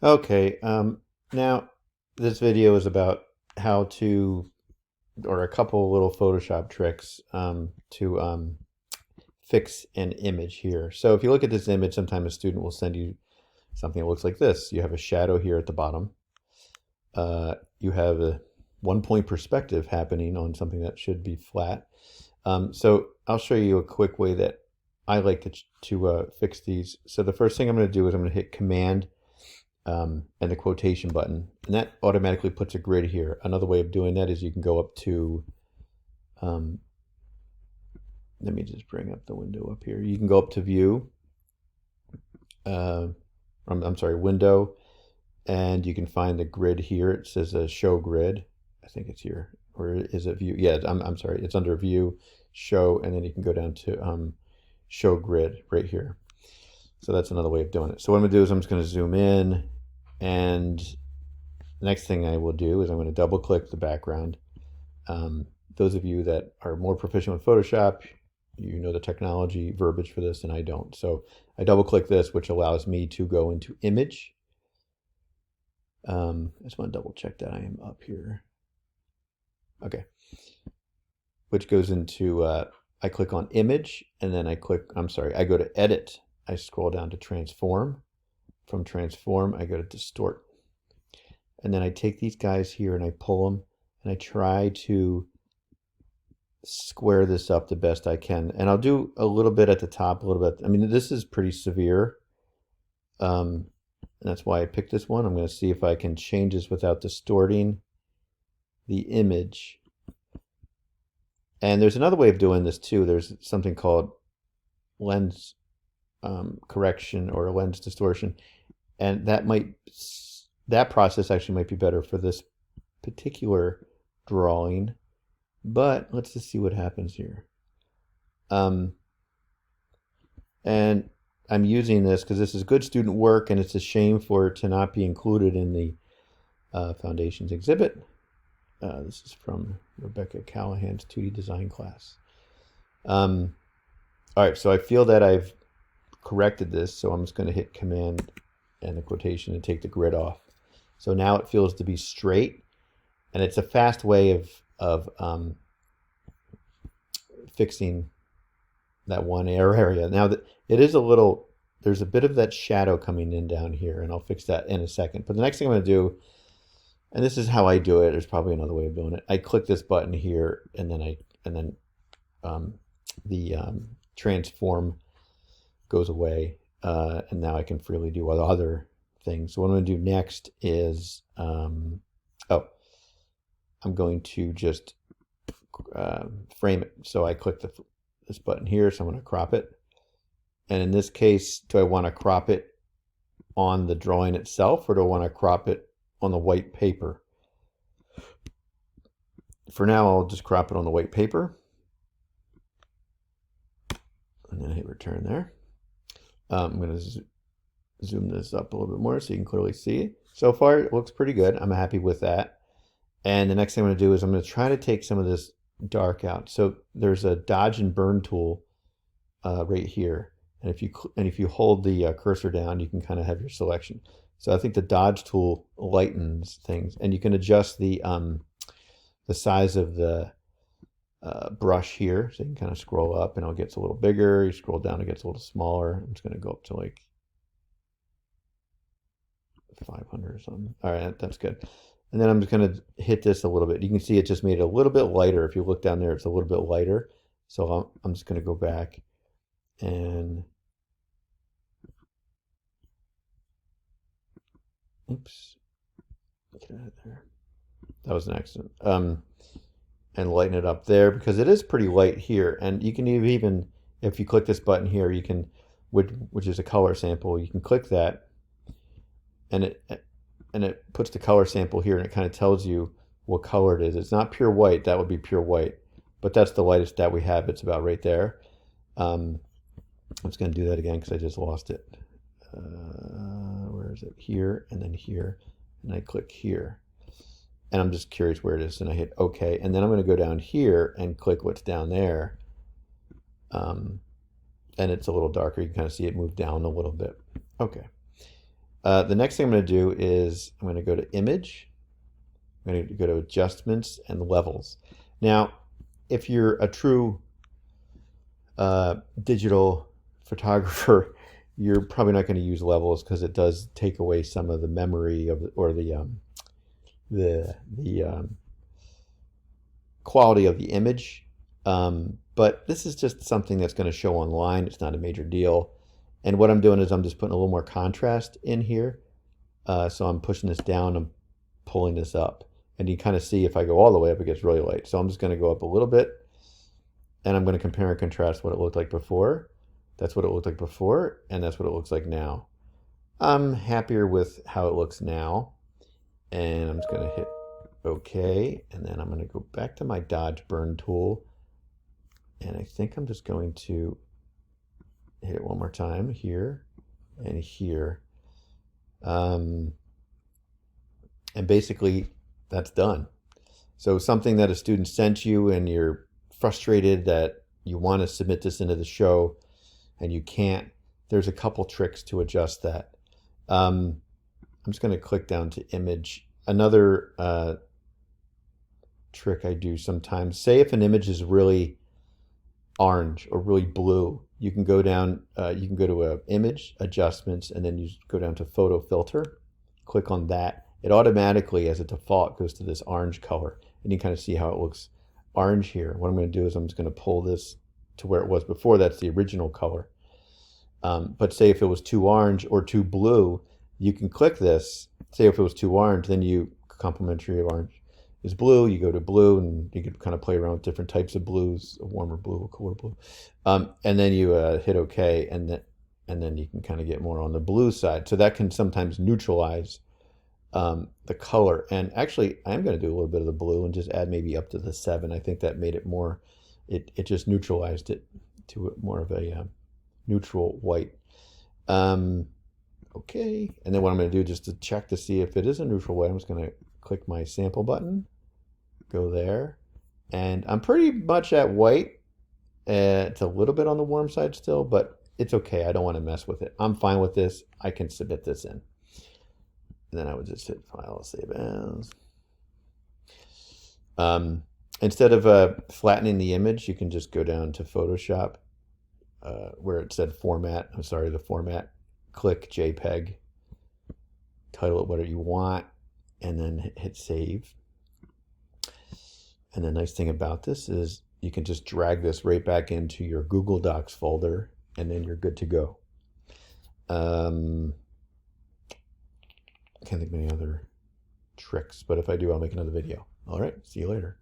Okay, now this video is about how to, or a couple little Photoshop tricks to fix an image here. So if you look at this image, sometimes a student will send you something that looks like this. You have a shadow here at the bottom. You have a 1 point perspective happening on something that should be flat. So I'll show you a quick way that I like to fix these. So the first thing I'm going to do is I'm going to hit Command and the quotation button, and that automatically puts a grid here. Another way of doing that is you can go up to, um, let me just bring up the window up here. You can go up to View, I'm sorry, Window, and you can find the grid here. It says a Show Grid. I think it's here, or is it View? Yeah, I'm sorry, it's under View, Show, and then you can go down to Show Grid right here. So that's another way of doing it. So what I'm gonna do is I'm just gonna zoom in, and the next thing I will do is I'm going to double click the background. Those of you that are more proficient with Photoshop, you know the technology verbiage for this, and I don't. So I double click this, which allows me to go into image. I just want to double check that I am up here. Okay. Which goes into, I click on image, and then I go to edit. I scroll down to transform. From transform, I go to distort. And then I take these guys here and I pull them and I try to square this up the best I can. And I'll do a little bit at the top, a little bit. I mean, this is pretty severe. And that's why I picked this one. I'm going to see if I can change this without distorting the image. And there's another way of doing this too. There's something called lens correction or lens distortion. And that process actually might be better for this particular drawing, but let's just see what happens here. And I'm using this because this is good student work, and it's a shame for it to not be included in the Foundations exhibit. This is from Rebecca Callahan's 2D design class. All right, so I feel that I've corrected this, so I'm just going to hit Command and the quotation and take the grid off. So now it feels to be straight, and it's a fast way of fixing that one area. Now that it is there's a bit of that shadow coming in down here, and I'll fix that in a second. But the next thing I'm going to do, and this is how I do it. There's probably another way of doing it. I click this button here, and then the transform goes away, and now I can freely do other things. So what I'm going to do next is, I'm going to just frame it. So I click this button here, so I'm going to crop it. And in this case, do I want to crop it on the drawing itself, or do I want to crop it on the white paper? For now, I'll just crop it on the white paper. And then hit return there. I'm going to zoom this up a little bit more so you can clearly see. So far, it looks pretty good. I'm happy with that. And the next thing I'm going to do is I'm going to try to take some of this dark out. So there's a dodge and burn tool right here. And if you hold the cursor down, you can kind of have your selection. So I think the dodge tool lightens things, and you can adjust the size of the brush here. So you can kind of scroll up and it gets a little bigger. You scroll down, it gets a little smaller. I'm just going to go up to like 500 or something. All right, that's good. And then I'm just going to hit this a little bit. You can see it just made it a little bit lighter. If you look down there, it's a little bit lighter. So I'm just going to go back and oops, get out of there. That was an accident. And lighten it up there because it is pretty light here. And you can even, if you click this button here, you can, which is a color sample, you can click that, and it puts the color sample here, and it kind of tells you what color it is. It's not pure white. That would be pure white, but that's the lightest that we have. It's about right there. I'm just going to do that again because I just lost it. Where is it? Here, and then here, and I click here. And I'm just curious where it is, and I hit OK. And then I'm going to go down here and click what's down there. And it's a little darker. You can kind of see it move down a little bit. Okay. The next thing I'm going to do is I'm going to go to Image. I'm going to go to Adjustments and Levels. Now, if you're a true digital photographer, you're probably not going to use levels because it does take away some of the memory of or the quality of the image. But this is just something that's going to show online. It's not a major deal. And what I'm doing is I'm just putting a little more contrast in here. So I'm pushing this down, I'm pulling this up. And you kind of see if I go all the way up, it gets really light. So I'm just going to go up a little bit. And I'm going to compare and contrast what it looked like before. That's what it looked like before, and that's what it looks like now. I'm happier with how it looks now. And I'm just going to hit OK. And then I'm going to go back to my Dodge Burn tool. And I think I'm just going to hit it one more time here and here. And basically, that's done. So something that a student sent you and you're frustrated that you want to submit this into the show and you can't, there's a couple tricks to adjust that. I'm just going to click down to Image. Another trick I do sometimes, say if an image is really orange or really blue, you can go down, you can go to Image, Adjustments, and then you go down to Photo Filter. Click on that. It automatically, as a default, goes to this orange color. And you kind of see how it looks orange here. What I'm going to do is I'm just going to pull this to where it was before. That's the original color. But say if it was too orange or too blue, you can click this. Say if it was too orange, then you, complementary of orange is blue, you go to blue, and you can kind of play around with different types of blues, a warmer blue, a cooler blue. And then you hit OK, and then you can kind of get more on the blue side. So that can sometimes neutralize the color. And actually, I'm going to do a little bit of the blue and just add maybe up to the 7. I think that made it more, it just neutralized it to more of a neutral white. Okay, and then what I'm going to do just to check to see if it is a neutral white, I'm just going to click my sample button, go there, and I'm pretty much at white. It's a little bit on the warm side still, but it's okay. I don't want to mess with it. I'm fine with this. I can submit this in. And then I would just hit File, Save As. Instead of flattening the image, you can just go down to Photoshop where it said Format. I'm sorry, the Format. Click JPEG. Title it whatever you want, and then hit Save. And the nice thing about this is you can just drag this right back into your Google Docs folder, and then you're good to go. Can't think of any other tricks, but if I do, I'll make another video. All right, see you later.